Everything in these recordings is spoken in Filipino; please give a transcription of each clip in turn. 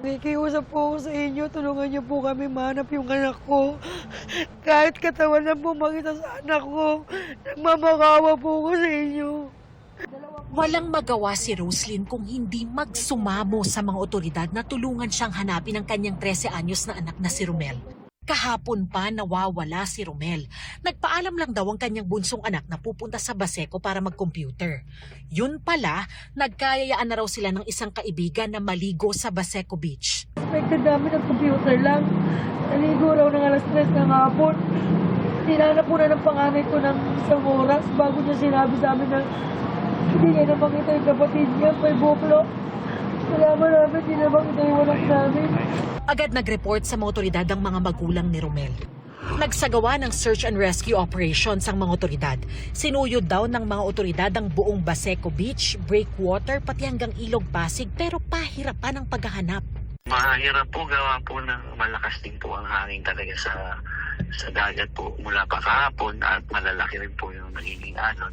Nakikiusap po ako sa inyo, tulungan niyo po kami mahanap yung anak ko. Kahit katawan lang po makita sa anak ko, nagmamakawa po ako sa inyo. Walang magawa si Roslyn kung hindi magsumamo sa mga otoridad na tulungan siyang hanapin ang kanyang 13 anyos na anak na si Romel. Kahapon pa nawawala si Romel. Nagpaalam lang daw ang kanyang bunsong anak na pupunta sa Baseco para mag-computer. Yun pala, nagkayayaan na raw sila ng isang kaibigan na maligo sa Baseco Beach. Expected namin ng computer lang. Naligo raw ng alas 3 ng hapon. Tinanap po na ng panganay ko ng isang oras bago niya sinabi sa amin na hindi niya na makita yung kapatid niya, may buklo. Salamat namin, hindi na makita yung anak namin. Agad nag-report sa mga otoridad ang mga magulang ni Romel. Nagsagawa ng search and rescue operations ang mga otoridad. Sinuyod daw ng mga otoridad ang buong Baseco Beach, breakwater, pati hanggang Ilog Pasig, pero pahirapan ang paghahanap. Mahirap po, gawa po ng malakas din po ang hangin talaga sa dagat po mula pa kahapon at malalaki rin po yung nagiging alon.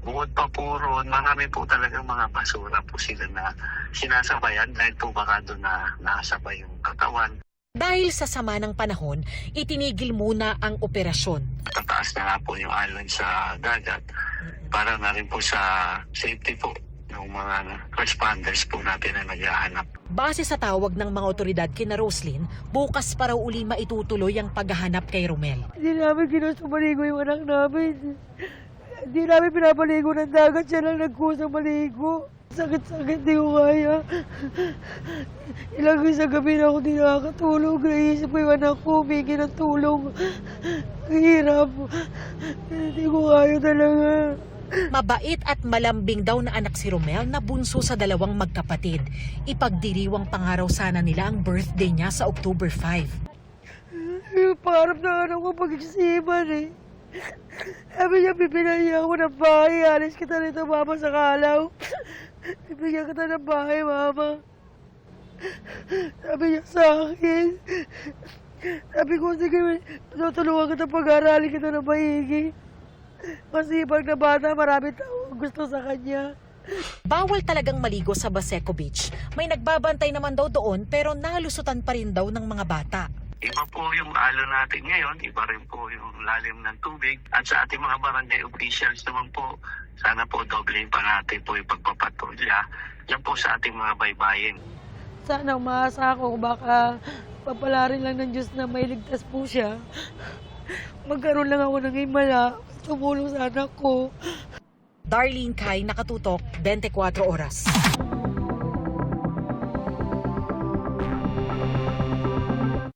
Bukod pa po roon, marami po talagang mga basura po sila na sinasabayan dahil po baka doon na nasabay yung katawan. Dahil sa sama ng panahon, itinigil muna ang operasyon. Tataas na nga po yung alon sa dagat para na rin po sa safety po ng mga responders po natin na naghahanap. Base sa tawag ng mga otoridad kina Roslyn, bukas pa raw uli maitutuloy ang paghahanap kay Romel. Hindi namin ginusto maligo yung anak namin. Hindi namin pinapaligo ng dagat, siya lang nagkusang maligo. Sakit-sakit, di ko kaya. Ilang isang gabi na ako di nakakatulog. Naisip ko yung anak ko, humingi ng tulong. Hirap. Hindi ko kaya talaga. Mabait at malambing daw na anak si Romel na bunso sa dalawang magkapatid. Ipagdiriwang pangaraw sana nila ang birthday niya sa October 5. Yung pangarap na anak ko pag-isipan eh. Sabi niya, bibigyan ako ng bahay. Alis kita rito, mama, sa Kalaw. Bibigyan kita ng bahay, mama. Sabi niya sa akin. Sabi ko, sige, tutulungan kita pag-aralin kita ng maigi. Masipag na bata, marami tao gusto sa kanya. Bawal talagang maligo sa Baseco Beach. May nagbabantay naman daw doon pero nalusutan pa rin daw ng mga bata. Iba po yung alon natin ngayon, iba rin po yung lalim ng tubig. At sa ating mga barangay officials naman po, sana po doblein pa natin po yung pagpapatrolya. Yan po sa ating mga baybayin. Sana umaasa ako, baka papalarin lang ng Diyos na may ligtas po siya. Magkaroon lang ako ng himala, tumulong sa anak ko. Darlene Kai, Nakatutok, 24 Oras.